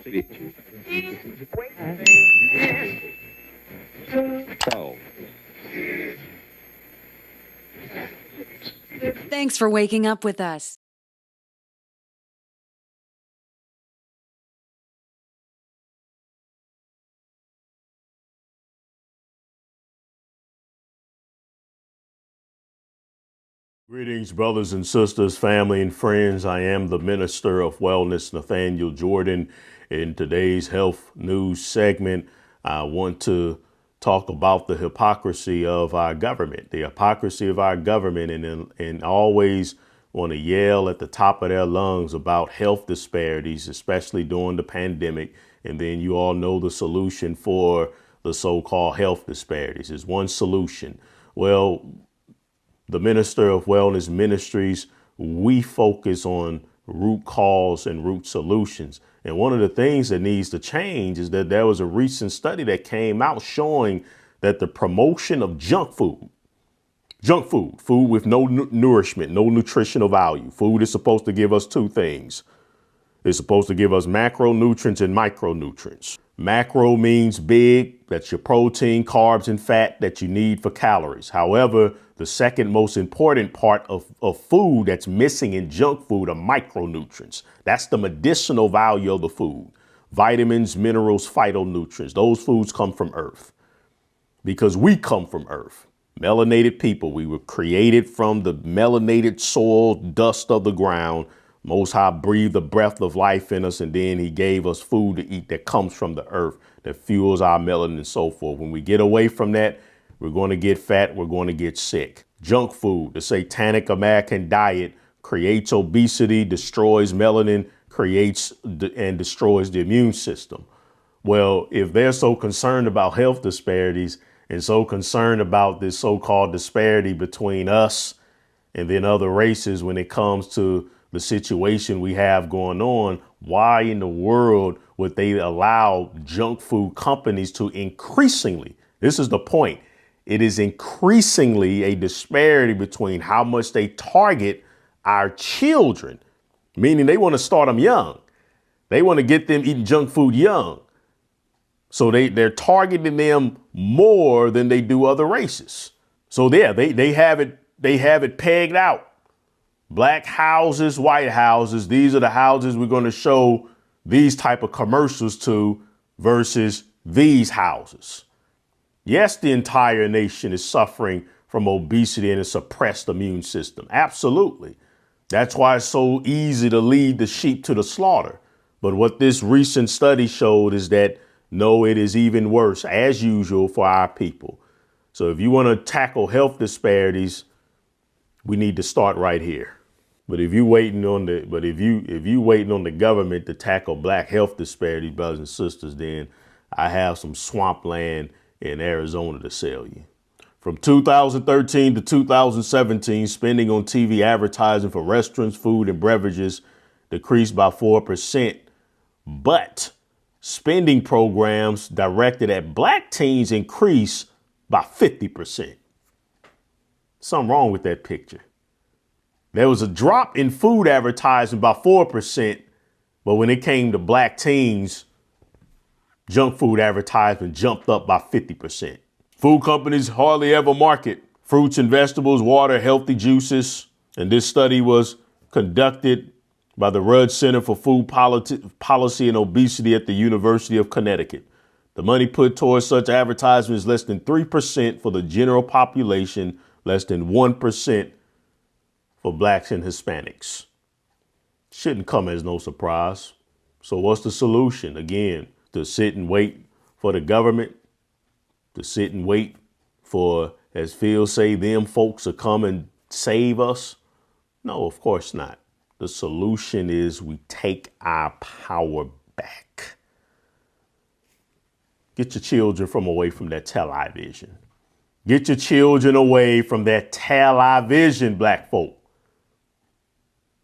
Thanks for waking up with us. Greetings, brothers and sisters, family and friends. I am the Minister of Wellness, Nathaniel Jordan. In today's health news segment, I want to talk about the hypocrisy of our government, and always want to yell at the top of their lungs about health disparities, especially during the pandemic. And then you all know the solution for the so-called health disparities is one solution. Well, the Minister of Wellness Ministries, we focus on root cause and root solutions. And one of the things that needs to change is that there was a recent study that came out showing that the promotion of junk food with no nourishment, no nutritional value. Food is supposed to give us two things. It's supposed to give us macronutrients and micronutrients. Macro means big, that's your protein, carbs, and fat that you need for calories. However, the second most important part of food that's missing in junk food are micronutrients. That's the medicinal value of the food. Vitamins, minerals, phytonutrients. Those foods come from Earth because we come from Earth. Melanated people, we were created from the melanated soil, dust of the ground. Most High breathed the breath of life in us, and then he gave us food to eat that comes from the earth, that fuels our melanin and so forth. When we get away from that, we're going to get fat, we're going to get sick. Junk food, the satanic American diet, creates obesity, destroys melanin, creates and destroys the immune system. Well, if they're so concerned about health disparities and so concerned about this so-called disparity between us and then other races when it comes to the situation we have going on, why in the world would they allow junk food companies to increasingly, this is the point, it is increasingly a disparity between how much they target our children, meaning they want to start them young. They want to get them eating junk food young. So they're targeting them more than they do other races. So yeah, they have it pegged out. Black houses, white houses. These are the houses we're going to show these type of commercials to versus these houses. Yes, the entire nation is suffering from obesity and a suppressed immune system. Absolutely. That's why it's so easy to lead the sheep to the slaughter. But what this recent study showed is that, no, it is even worse, as usual, for our people. So if you want to tackle health disparities, we need to start right here. But if you waiting on the government to tackle black health disparities, brothers and sisters, then I have some swampland in Arizona to sell you. From 2013 to 2017, spending on TV advertising for restaurants, food, and beverages decreased by 4%. But spending programs directed at black teens increased by 50%. Something wrong with that picture. There was a drop in food advertising by 4%, but when it came to black teens, junk food advertisement jumped up by 50%. Food companies hardly ever market fruits and vegetables, water, healthy juices. And this study was conducted by the Rudd Center for Food Policy and Obesity at the University of Connecticut. The money put towards such advertisements is less than 3% for the general population, less than 1% for blacks and Hispanics. Shouldn't come as no surprise. So what's the solution? Again, to sit and wait for the government, to sit and wait for, as Phil say, them folks to come and save us? No, of course not. The solution is we take our power back. Get your children from away from that television. Get your children away from that television, black folk.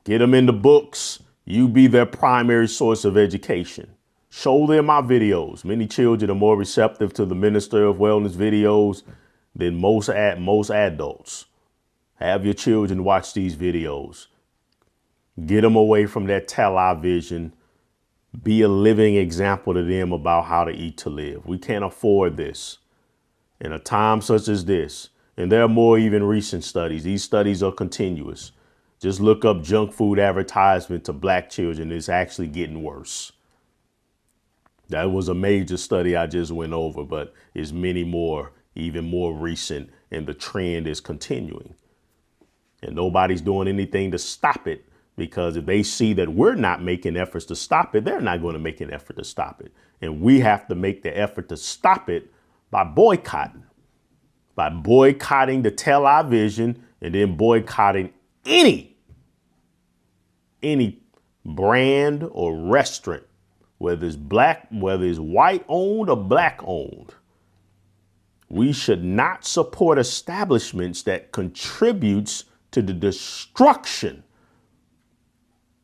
Get them in the books. You be their primary source of education. Show them my videos. Many children are more receptive to the Minister of Wellness videos than most adults. Have your children watch these videos. Get them away from that television Be a living example to them about how to eat to live. We can't afford this in a time such as this. And there are more even recent studies. These studies are continuous. Just look up junk food advertisement to black children. It's actually getting worse. That was a major study I just went over, but there's many more, even more recent, and the trend is continuing. And nobody's doing anything to stop it, because if they see that we're not making efforts to stop it, they're not going to make an effort to stop it. And we have to make the effort to stop it by boycotting the television, and then boycotting any brand or restaurant, whether it's black, whether it's white owned or black owned. We should not support establishments that contributes to the destruction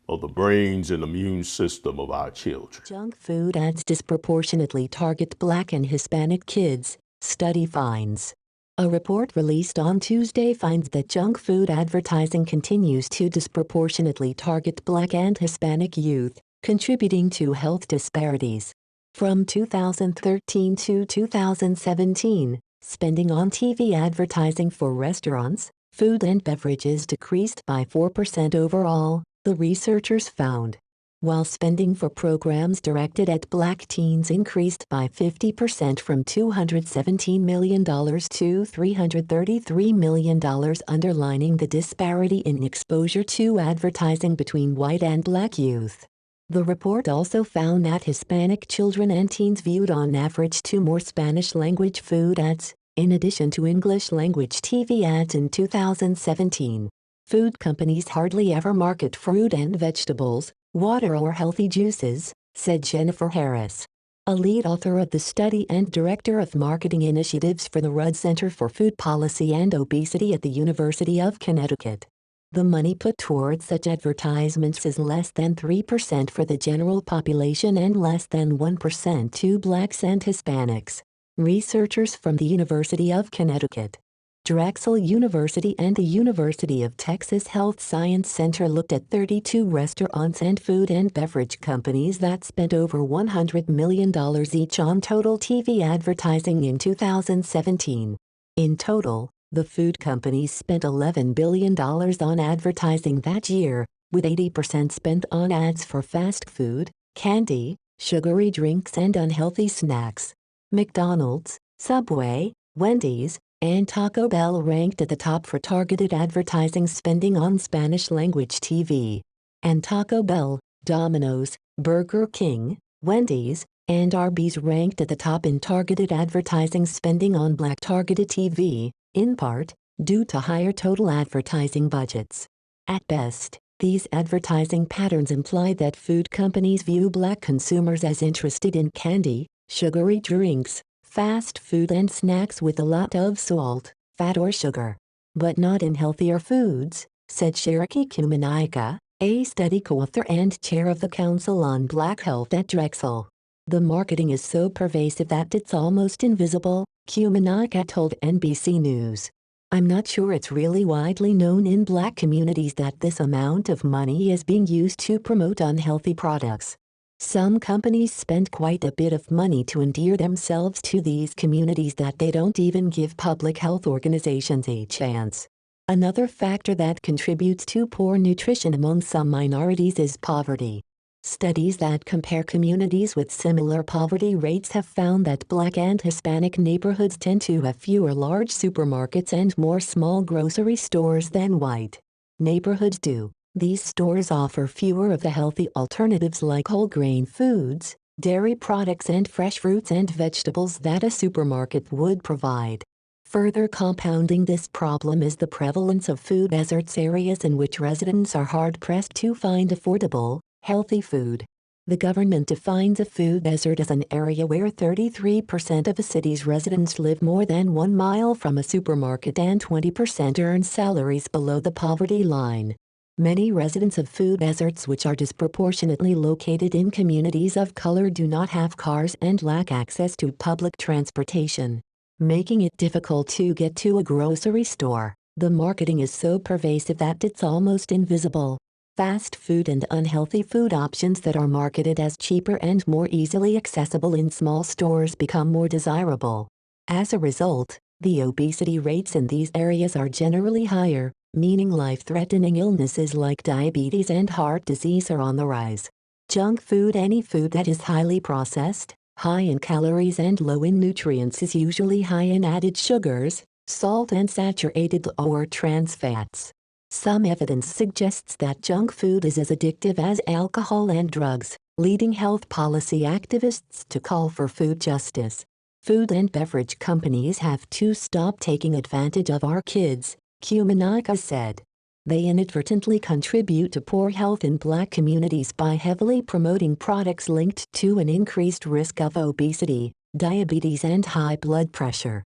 of the brains and immune system of our children. Junk food ads disproportionately target Black and Hispanic kids, study finds. A report released on Tuesday finds that junk food advertising continues to disproportionately target Black and Hispanic youth, contributing to health disparities. From 2013 to 2017, spending on TV advertising for restaurants, food and beverages decreased by 4% overall, the researchers found. While spending for programs directed at Black teens increased by 50% from $217 million to $333 million, underlining the disparity in exposure to advertising between white and Black youth. The report also found that Hispanic children and teens viewed on average 2 more Spanish-language food ads, in addition to English-language TV ads in 2017. Food companies hardly ever market fruit and vegetables, water or healthy juices, said Jennifer Harris, a lead author of the study and director of marketing initiatives for the Rudd Center for Food Policy and Obesity at the University of Connecticut. The money put towards such advertisements is less than 3% for the general population and less than 1% to Blacks and Hispanics. Researchers from the University of Connecticut, Drexel University and the University of Texas Health Science Center looked at 32 restaurants and food and beverage companies that spent over $100 million each on total TV advertising in 2017. In total, the food companies spent $11 billion on advertising that year, with 80% spent on ads for fast food, candy, sugary drinks and unhealthy snacks. McDonald's, Subway, Wendy's, and Taco Bell ranked at the top for targeted advertising spending on Spanish-language TV. And Taco Bell, Domino's, Burger King, Wendy's, and Arby's ranked at the top in targeted advertising spending on Black targeted TV, in part, due to higher total advertising budgets. At best, these advertising patterns imply that food companies view Black consumers as interested in candy, sugary drinks, fast food and snacks with a lot of salt, fat or sugar. But not in healthier foods, said Cherokee Kumenaika, a study co-author and chair of the Council on Black Health at Drexel. The marketing is so pervasive that it's almost invisible, Kumenaika told NBC News. I'm not sure it's really widely known in Black communities that this amount of money is being used to promote unhealthy products. Some companies spend quite a bit of money to endear themselves to these communities that they don't even give public health organizations a chance. Another factor that contributes to poor nutrition among some minorities is poverty. Studies that compare communities with similar poverty rates have found that Black and Hispanic neighborhoods tend to have fewer large supermarkets and more small grocery stores than white neighborhoods do. These stores offer fewer of the healthy alternatives like whole grain foods, dairy products and fresh fruits and vegetables that a supermarket would provide. Further compounding this problem is the prevalence of food deserts, areas in which residents are hard-pressed to find affordable, healthy food. The government defines a food desert as an area where 33% of a city's residents live more than 1 mile from a supermarket and 20% earn salaries below the poverty line. Many residents of food deserts, which are disproportionately located in communities of color, do not have cars and lack access to public transportation, making it difficult to get to a grocery store. The marketing is so pervasive that it's almost invisible. Fast food and unhealthy food options that are marketed as cheaper and more easily accessible in small stores become more desirable. As a result, the obesity rates in these areas are generally higher, meaning life-threatening illnesses like diabetes and heart disease are on the rise. Junk food, any food that is highly processed, high in calories and low in nutrients, is usually high in added sugars, salt and saturated or trans fats. Some evidence suggests that junk food is as addictive as alcohol and drugs, leading health policy activists to call for food justice. Food and beverage companies have to stop taking advantage of our kids, Kumanaka said. They inadvertently contribute to poor health in Black communities by heavily promoting products linked to an increased risk of obesity, diabetes, and high blood pressure.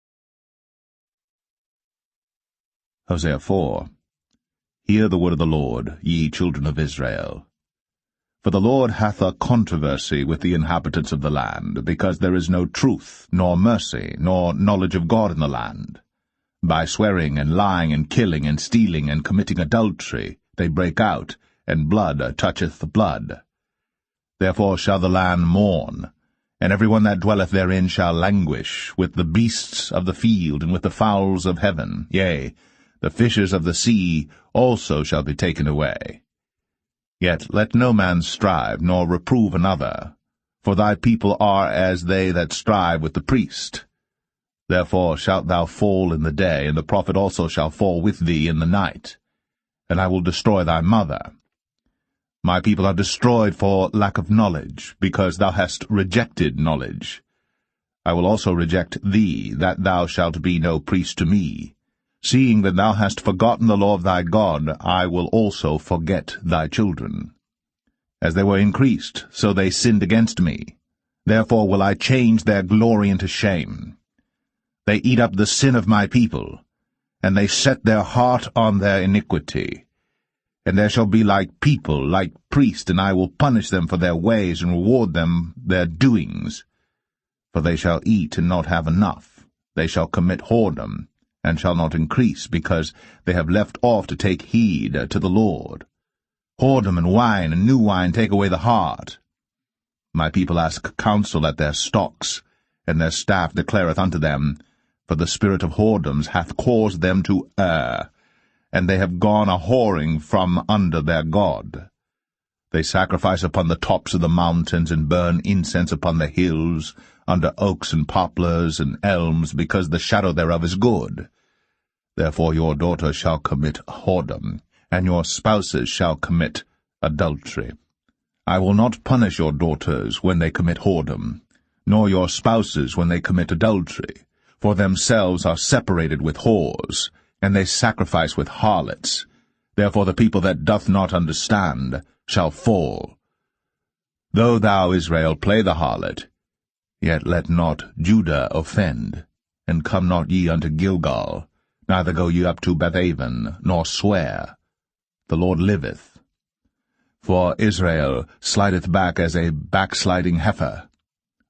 Hosea 4. Hear the word of the Lord, ye children of Israel. For the Lord hath a controversy with the inhabitants of the land, because there is no truth, nor mercy, nor knowledge of God in the land. By swearing and lying and killing and stealing and committing adultery they break out, and blood toucheth blood. Therefore shall the land mourn, and every one that dwelleth therein shall languish, with the beasts of the field and with the fowls of heaven, yea, the fishes of the sea also shall be taken away. Yet let no man strive, nor reprove another, for thy people are as they that strive with the priest. Therefore shalt thou fall in the day, and the prophet also shall fall with thee in the night, and I will destroy thy mother. My people are destroyed for lack of knowledge, because thou hast rejected knowledge. I will also reject thee, that thou shalt be no priest to me. Seeing that thou hast forgotten the law of thy God, I will also forget thy children. As they were increased, so they sinned against me. Therefore will I change their glory into shame. They eat up the sin of my people, and they set their heart on their iniquity. And there shall be like people, like priests, and I will punish them for their ways, and reward them their doings. For they shall eat and not have enough. They shall commit whoredom, and shall not increase, because they have left off to take heed to the Lord. Whoredom and wine and new wine take away the heart. My people ask counsel at their stocks, and their staff declareth unto them, for the spirit of whoredoms hath caused them to err, and they have gone a-whoring from under their God. They sacrifice upon the tops of the mountains, and burn incense upon the hills, under oaks and poplars and elms, because the shadow thereof is good. Therefore your daughters shall commit whoredom, and your spouses shall commit adultery. I will not punish your daughters when they commit whoredom, nor your spouses when they commit adultery, for themselves are separated with whores, and they sacrifice with harlots. Therefore the people that doth not understand shall fall. Though thou, Israel, play the harlot, yet let not Judah offend, and come not ye unto Gilgal, neither go ye up to Bethaven, nor swear. The Lord liveth. For Israel slideth back as a backsliding heifer.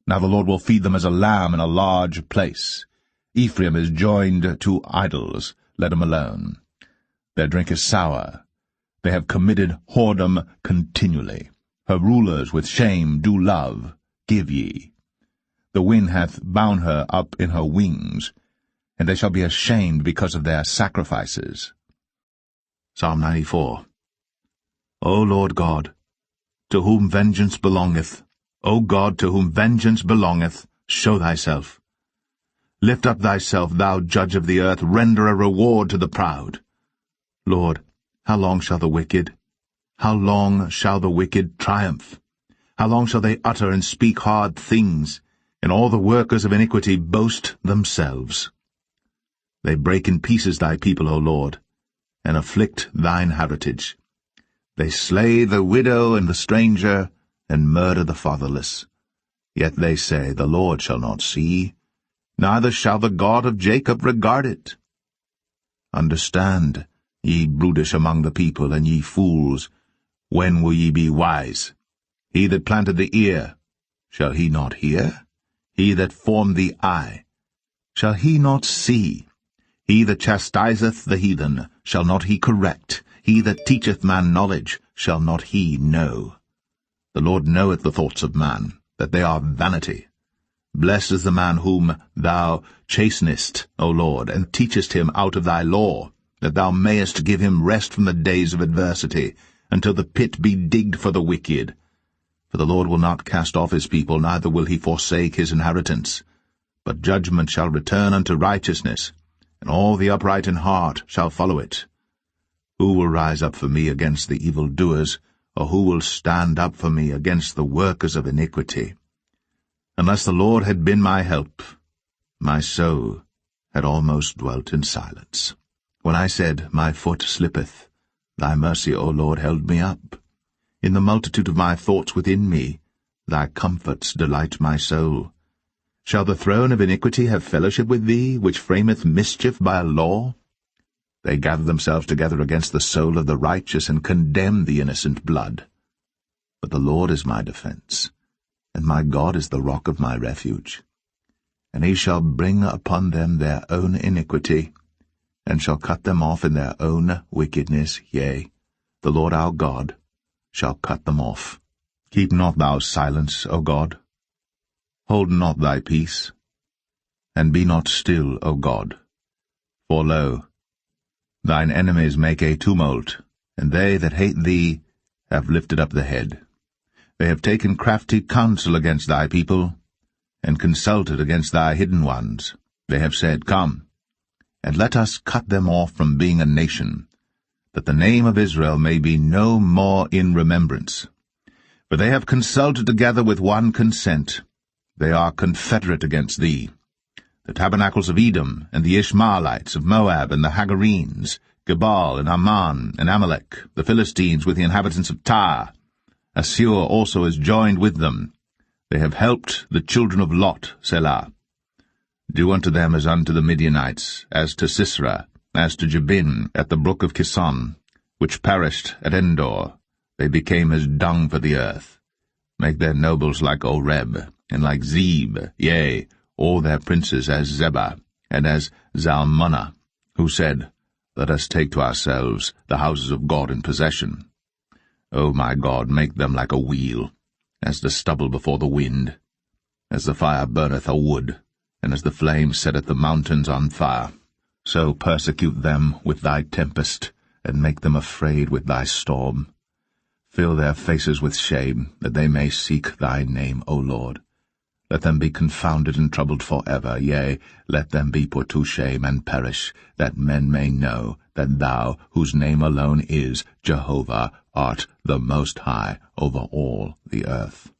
Now the Lord will feed them as a lamb in a large place. Ephraim is joined to idols, let him alone. Their drink is sour. They have committed whoredom continually. Her rulers with shame do love, give ye. The wind hath bound her up in her wings, and they shall be ashamed because of their sacrifices. Psalm 94. O Lord God, to whom vengeance belongeth, O God, to whom vengeance belongeth, show thyself. Lift up thyself, thou judge of the earth, render a reward to the proud. Lord, how long shall the wicked triumph? How long shall they utter and speak hard things, and all the workers of iniquity boast themselves? They break in pieces thy people, O Lord, and afflict thine heritage. They slay the widow and the stranger, and murder the fatherless. Yet they say, the Lord shall not see, neither shall the God of Jacob regard it. Understand, ye brutish among the people, and ye fools, when will ye be wise? He that planted the ear, shall he not hear? He that formed the eye, shall he not see? He that chastiseth the heathen, shall not he correct? He that teacheth man knowledge, shall not he know? The Lord knoweth the thoughts of man, that they are vanity. Blessed is the man whom thou chastenest, O Lord, and teachest him out of thy law, that thou mayest give him rest from the days of adversity, until the pit be digged for the wicked. For the Lord will not cast off his people, neither will he forsake his inheritance. But judgment shall return unto righteousness, and all the upright in heart shall follow it. Who will rise up for me against the evildoers, or who will stand up for me against the workers of iniquity? Unless the Lord had been my help, my soul had almost dwelt in silence. When I said, My foot slippeth, thy mercy, O Lord, held me up. In the multitude of my thoughts within me, thy comforts delight my soul. Shall the throne of iniquity have fellowship with thee, which frameth mischief by a law? They gather themselves together against the soul of the righteous, and condemn the innocent blood. But the Lord is my defense, and my God is the rock of my refuge. And he shall bring upon them their own iniquity, and shall cut them off in their own wickedness, yea, the Lord our God shall cut them off. Keep not thou silence, O God. Hold not thy peace, and be not still, O God. For lo, thine enemies make a tumult, and they that hate thee have lifted up the head. They have taken crafty counsel against thy people, and consulted against thy hidden ones. They have said, Come, and let us cut them off from being a nation, that the name of Israel may be no more in remembrance. For they have consulted together with one consent. They are confederate against thee. The tabernacles of Edom, and the Ishmaelites of Moab, and the Hagarenes, Gebal, and Ammon, and Amalek, the Philistines with the inhabitants of Tyre. Assur also is joined with them. They have helped the children of Lot, Selah. Do unto them as unto the Midianites, as to Sisera, as to Jabin at the brook of Kison, which perished at Endor. They became as dung for the earth. Make their nobles like Oreb, and like Zeb, yea, all their princes as Zebah, and as Zalmunna, who said, Let us take to ourselves the houses of God in possession. O my God, make them like a wheel, as the stubble before the wind, as the fire burneth a wood, and as the flame setteth the mountains on fire. So persecute them with thy tempest, and make them afraid with thy storm. Fill their faces with shame, that they may seek thy name, O Lord. Let them be confounded and troubled for ever, yea, let them be put to shame and perish, that men may know that thou, whose name alone is Jehovah, art the Most High over all the earth.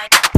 Untitled.